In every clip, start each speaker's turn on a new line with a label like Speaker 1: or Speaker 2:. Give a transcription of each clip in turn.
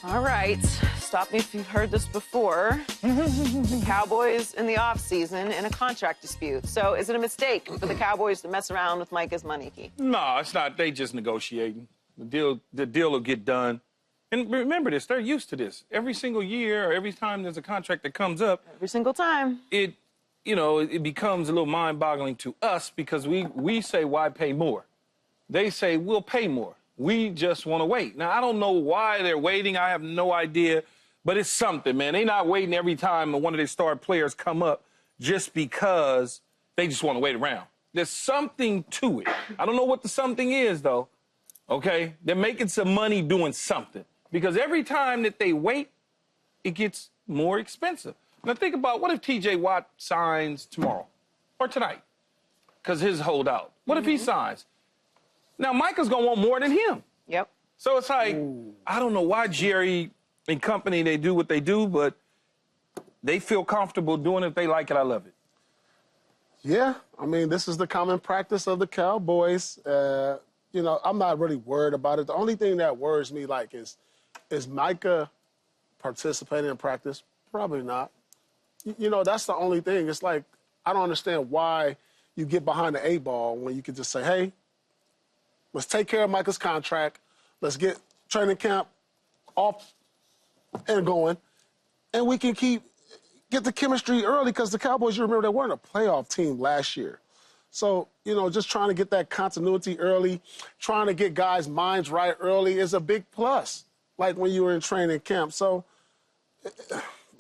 Speaker 1: All right. Stop me if you've heard this before. The Cowboys in the offseason in a contract dispute. So is it a mistake for the Cowboys to mess around with Micah's money, Key?
Speaker 2: No, it's not. They just negotiating. The deal will get done. And remember this, they're used to this. Every single year or every time there's a contract that comes up.
Speaker 1: Every single time.
Speaker 2: It becomes a little mind-boggling to us because we say, why pay more? They say, we'll pay more. We just want to wait. Now, I don't know why they're waiting. I have no idea. But it's something, man. They're not waiting every time one of their star players come up just because they just want to wait around. There's something to it. I don't know what the something is, though. Okay? They're making some money doing something. Because every time that they wait, it gets more expensive. Now, think about what if T.J. Watt signs tomorrow or tonight because his holdout. What if he signs? Now, Micah's going to want more than him.
Speaker 1: Yep.
Speaker 2: So it's like, I don't know why Jerry and company, they do what they do, but they feel comfortable doing it. If they like it, I love it.
Speaker 3: Yeah, I mean, this is the common practice of the Cowboys. I'm not really worried about it. The only thing that worries me, is Micah participating in practice? Probably not. That's the only thing. It's like, I don't understand why you get behind the 8-ball when you could just say, hey, let's take care of Micah's contract. Let's get training camp off and going. And we can get the chemistry early because the Cowboys, you remember, they weren't a playoff team last year. So, just trying to get that continuity early, trying to get guys' minds right early is a big plus, like when you were in training camp. So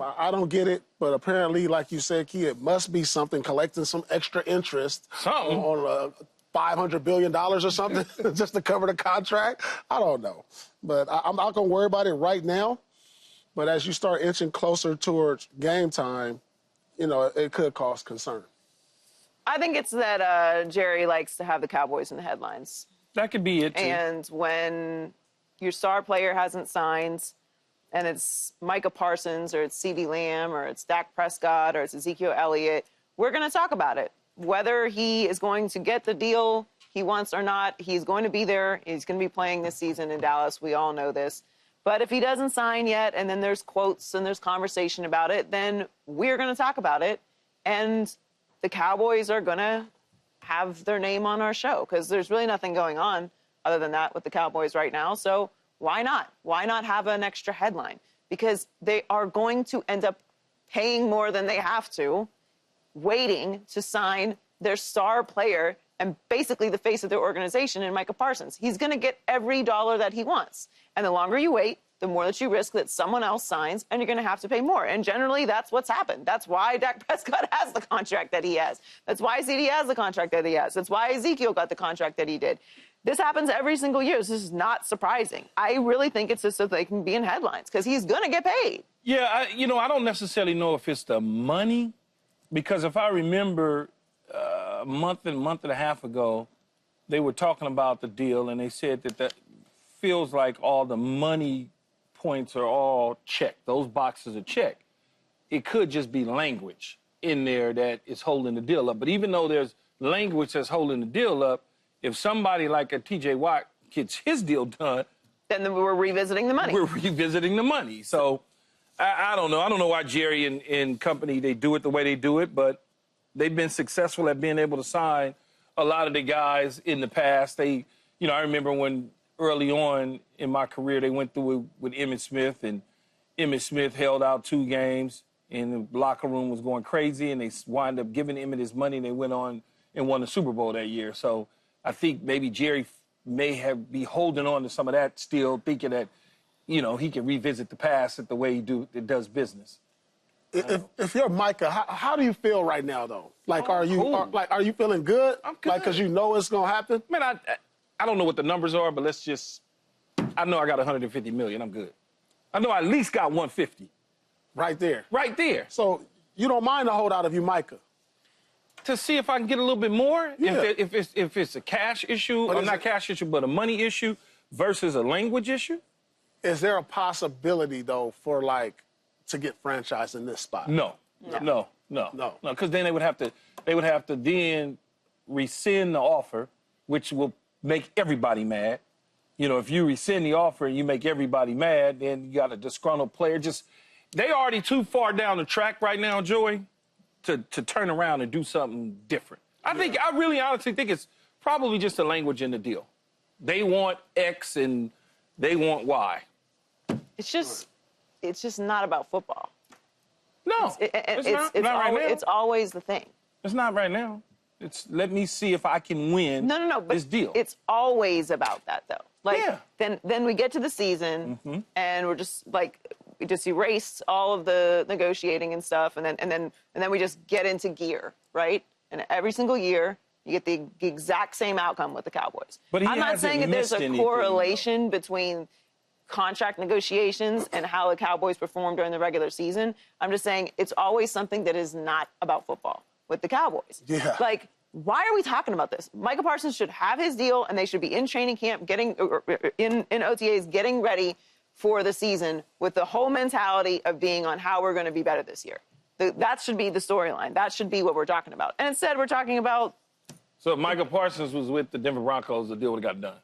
Speaker 3: I don't get it, but apparently, like you said, Key, it must be something, collecting some extra interest on $500 billion or something just to cover the contract. I don't know. But I'm not going to worry about it right now. But as you start inching closer towards game time, it could cause concern.
Speaker 1: I think it's that Jerry likes to have the Cowboys in the headlines.
Speaker 2: That could be it, too.
Speaker 1: And when your star player hasn't signed and it's Micah Parsons or it's CeeDee Lamb or it's Dak Prescott or it's Ezekiel Elliott, we're going to talk about it. Whether he is going to get the deal he wants or not, he's going to be there. He's going to be playing this season in Dallas. We all know this. But if he doesn't sign yet and then there's quotes and there's conversation about it, then we're going to talk about it. And the Cowboys are going to have their name on our show because there's really nothing going on other than that with the Cowboys right now. So why not? Why not have an extra headline? Because they are going to end up paying more than they have to, waiting to sign their star player and basically the face of their organization in Micah Parsons. He's going to get every dollar that he wants. And the longer you wait, the more that you risk that someone else signs, and you're going to have to pay more. And generally, that's what's happened. That's why Dak Prescott has the contract that he has. That's why CeeDee has the contract that he has. That's why Ezekiel got the contract that he did. This happens every single year. This is not surprising. I really think it's just so they can be in headlines because he's going to get paid.
Speaker 2: Yeah, I don't necessarily know if it's the money. Because if I remember a month and a half ago, they were talking about the deal, and they said that feels like all the money points are all checked. Those boxes are checked. It could just be language in there that is holding the deal up. But even though there's language that's holding the deal up, if somebody like a T.J. Watt gets his deal done,
Speaker 1: then we're revisiting the money.
Speaker 2: We're revisiting the money. So I don't know. I don't know why Jerry and company, they do it the way they do it, but they've been successful at being able to sign a lot of the guys in the past. I remember when early on in my career, they went through it with Emmitt Smith, and Emmitt Smith held out 2 games, and the locker room was going crazy, and they wind up giving Emmitt his money, and they went on and won the Super Bowl that year. So I think maybe Jerry may be holding on to some of that still, thinking that he can revisit the past the way it does business.
Speaker 3: If you're Micah, how do you feel right now, though? Are you feeling good?
Speaker 2: I'm good.
Speaker 3: Because you know it's gonna happen.
Speaker 2: Man, I don't know what the numbers are, but I know I got $150 million. I'm good. I know I at least got 150.
Speaker 3: Right there.
Speaker 2: Right there.
Speaker 3: So you don't mind the holdout of you, Micah?
Speaker 2: To see if I can get a little bit more.
Speaker 3: Yeah.
Speaker 2: If it's a cash issue, or not cash issue, but a money issue versus a language issue.
Speaker 3: Is there a possibility, though, for, to get franchised in this spot?
Speaker 2: No. Because then they would have to then rescind the offer, which will make everybody mad. You know, if you rescind the offer and you make everybody mad, then you got a disgruntled player. They already too far down the track right now, Joey, to turn around and do something different. I really honestly think it's probably just the language in the deal. They want X and they want Y.
Speaker 1: It's just not about football.
Speaker 2: No, it's not right now.
Speaker 1: It's always the thing.
Speaker 2: It's not right now. It's let me see if I can win
Speaker 1: but
Speaker 2: this deal.
Speaker 1: It's always about that, though. Like,
Speaker 2: yeah.
Speaker 1: Then we get to the season, and we're just like, we just erase all of the negotiating and stuff, and then we just get into gear, right? And every single year, you get the exact same outcome with the Cowboys.
Speaker 2: But
Speaker 1: I'm not saying that there's a correlation between contract negotiations and how the Cowboys perform during the regular season. I'm just saying it's always something that is not about football with the Cowboys.
Speaker 3: Yeah.
Speaker 1: Like, why are we talking about this? Micah Parsons should have his deal, and they should be in training camp, in OTAs, getting ready for the season with the whole mentality of being on how we're going to be better this year. That should be the storyline. That should be what we're talking about. And instead, we're talking about...
Speaker 2: So if Micah Parsons was with the Denver Broncos, the deal would have got done.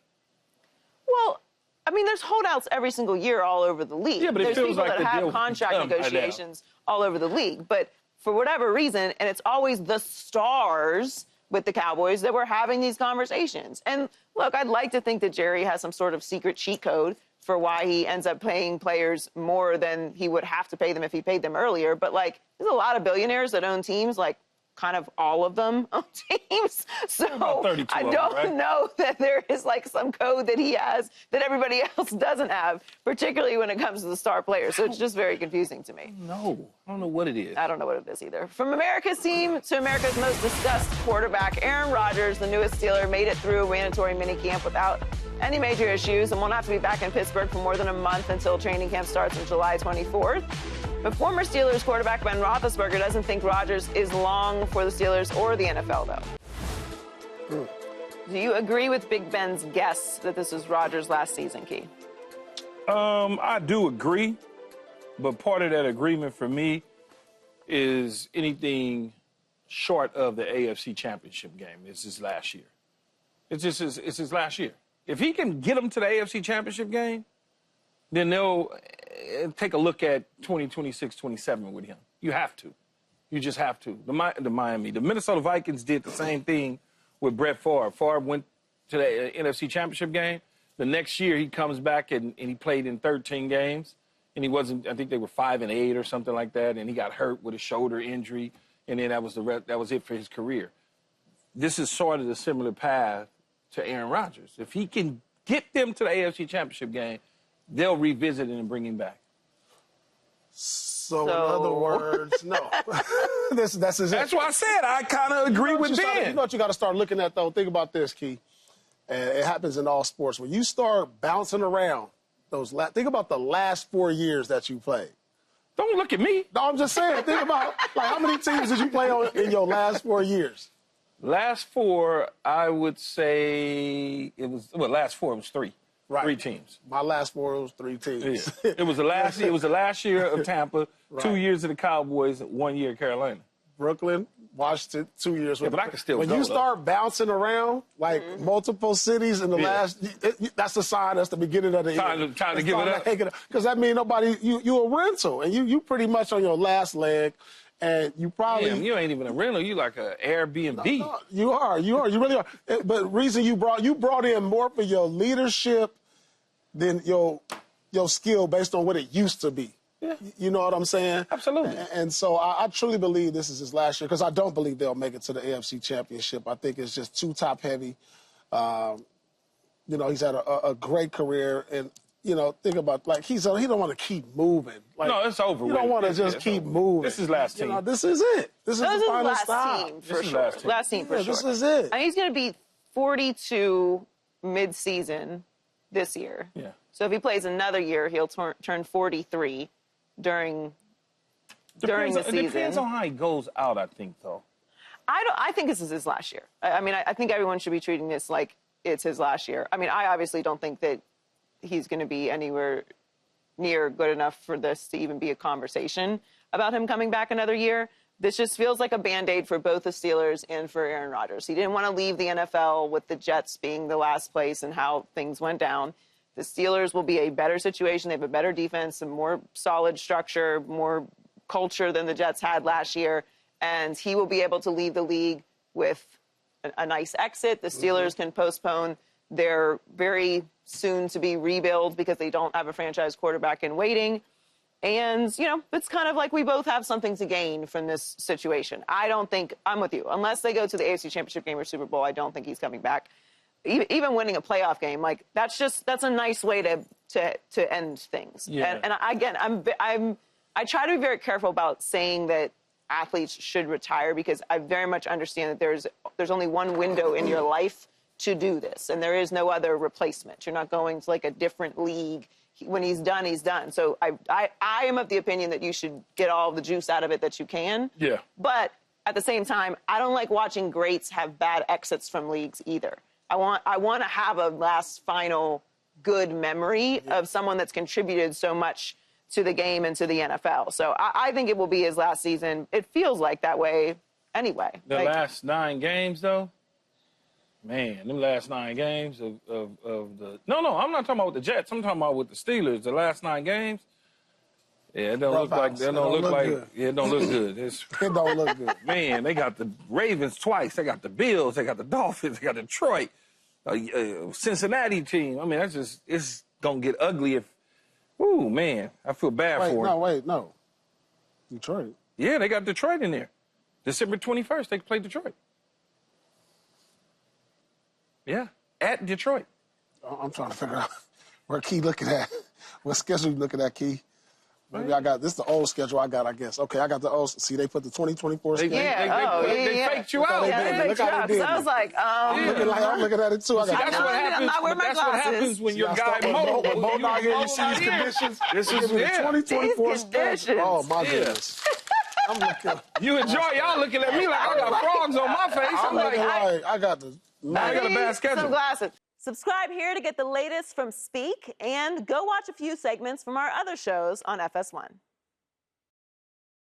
Speaker 1: Well, I mean, there's holdouts every single year all over the league.
Speaker 2: Yeah, but it feels like the deal
Speaker 1: there's people that have contract negotiations all over the league. But for whatever reason, and it's always the stars with the Cowboys that we're having these conversations. And look, I'd like to think that Jerry has some sort of secret cheat code for why he ends up paying players more than he would have to pay them if he paid them earlier. But, like, there's a lot of billionaires that own teams, like, kind of all of them own teams. So I don't know that there is, like, some code that he has that everybody else doesn't have, particularly when it comes to the star players. So it's just very confusing to me.
Speaker 2: No, I don't know what it is.
Speaker 1: I don't know what it is either. From America's team to America's most discussed quarterback, Aaron Rodgers, the newest Steeler, made it through a mandatory minicamp without any major issues and will not have to be back in Pittsburgh for more than a month until training camp starts on July 24th. But former Steelers quarterback Ben Roethlisberger doesn't think Rodgers is long for the Steelers or the NFL, though. Do you agree with Big Ben's guess that this is Rodgers' last season, Key?
Speaker 2: I do agree, but part of that agreement for me is anything short of the AFC Championship game. It's his last year. It's his last year. If he can get them to the AFC Championship game, then they'll take a look at 2026-27 with him. You have to. You just have to. The Minnesota Vikings did the same thing with Brett Favre. Favre went to the NFC Championship game. The next year he comes back and he played in 13 games. And he wasn't, I think they were 5-8 or something like that. And he got hurt with a shoulder injury. And then that was it for his career. This is sort of the similar path to Aaron Rodgers. If he can get them to the AFC Championship game, they'll revisit it and bring him back.
Speaker 3: So in other words, no. That's
Speaker 2: why I said I kind of agree with Ben.
Speaker 3: You know what you got to start looking at, though? Think about this, Key. And it happens in all sports. When you start bouncing around, think about the last 4 years that you played.
Speaker 2: Don't look at me.
Speaker 3: No, I'm just saying. Think about, like, how many teams did you play on in your last 4 years?
Speaker 2: Last four, I would say last four was three.
Speaker 3: Right.
Speaker 2: 3 teams.
Speaker 3: My last 4 was 3 teams.
Speaker 2: Yeah. It was the last year of Tampa, right. 2 years of the Cowboys, 1 year of Carolina.
Speaker 3: Brooklyn, Washington, 2 years.
Speaker 2: Yeah, but I can still
Speaker 3: When you start bouncing around, like multiple cities in the last, that's a sign that's the beginning of the
Speaker 2: year. Time to give it up.
Speaker 3: Because that means you a rental, and you pretty much on your last leg. And you probably...
Speaker 2: Damn, you ain't even a rental. You like an Airbnb.
Speaker 3: No, you are. You really are. But the reason you brought in more for your leadership than your skill based on what it used to be.
Speaker 2: Yeah.
Speaker 3: You know what I'm saying?
Speaker 2: Absolutely.
Speaker 3: And so I truly believe this is his last year because I don't believe they'll make it to the AFC Championship. I think it's just too top-heavy. He's had a great career and... think about, like, he don't want to keep moving. Like,
Speaker 2: no, it's over.
Speaker 3: You don't want to just keep moving.
Speaker 2: This is last team.
Speaker 3: This is it. This is the final stop.
Speaker 1: Team for sure. Last team for sure.
Speaker 3: This is it.
Speaker 1: And he's going to be 42 mid-season this year.
Speaker 2: Yeah.
Speaker 1: So if he plays another year, he'll turn 43 during the season.
Speaker 2: It depends on how he goes out, I think, though.
Speaker 1: I think this is his last year. I think everyone should be treating this like it's his last year. I mean, I obviously don't think that he's going to be anywhere near good enough for this to even be a conversation about him coming back another year. This just feels like a Band-Aid for both the Steelers and for Aaron Rodgers. He didn't want to leave the NFL with the Jets being the last place and how things went down. The Steelers will be a better situation. They have a better defense, a more solid structure, more culture than the Jets had last year. And he will be able to leave the league with a nice exit. The Steelers can postpone their very soon-to-be rebuild because they don't have a franchise quarterback in waiting. And, you know, it's kind of like we both have something to gain from this situation. I don't think, I'm with you, unless they go to the AFC Championship game or Super Bowl, I don't think he's coming back. Even winning a playoff game, like, that's a nice way to end things.
Speaker 2: Yeah.
Speaker 1: And again, I try to be very careful about saying that athletes should retire because I very much understand that there's only one window in your life to do this, and there is no other replacement. You're not going to, like, a different league. When he's done, he's done. So I am of the opinion that you should get all the juice out of it that you can.
Speaker 2: Yeah.
Speaker 1: But at the same time, I don't like watching greats have bad exits from leagues either. I want to have a last final good memory of someone that's contributed so much to the game and to the NFL. So I think it will be his last season. It feels like that way anyway.
Speaker 2: The last 9 games, though, man, them last 9 games of the – no, I'm not talking about with the Jets. I'm talking about with the Steelers. The last 9 games, yeah, it don't look like – it don't look like – yeah, it don't look good. It
Speaker 3: don't look good.
Speaker 2: Man, they got the Ravens twice. They got the Bills. They got the Dolphins. They got Detroit. Cincinnati team. I mean, that's just – it's going to get ugly if – ooh, man, I feel bad for them.
Speaker 3: No. Detroit.
Speaker 2: Yeah, they got Detroit in there. December 21st, they play Detroit. Yeah, at Detroit.
Speaker 3: I'm trying to figure out where Key looking at. What schedule you looking at, Key? Maybe I got, this is the old schedule I got, I guess. Okay, I got the old, see, they put the 2024 schedule.
Speaker 2: They faked you out.
Speaker 1: Yeah, they faked you out. So I was like,
Speaker 3: I'm looking at it, too.
Speaker 2: That's what happens when your guy Mo.
Speaker 3: You see these conditions?
Speaker 2: This is
Speaker 3: the 2024 schedule. Oh, my goodness. I'm looking.
Speaker 2: You enjoy, y'all looking at me like I got frogs on my face. I'm like,
Speaker 3: I got the...
Speaker 2: I got a bad schedule.
Speaker 1: Some glasses. Subscribe here to get the latest from Speak and go watch a few segments from our other shows on FS1.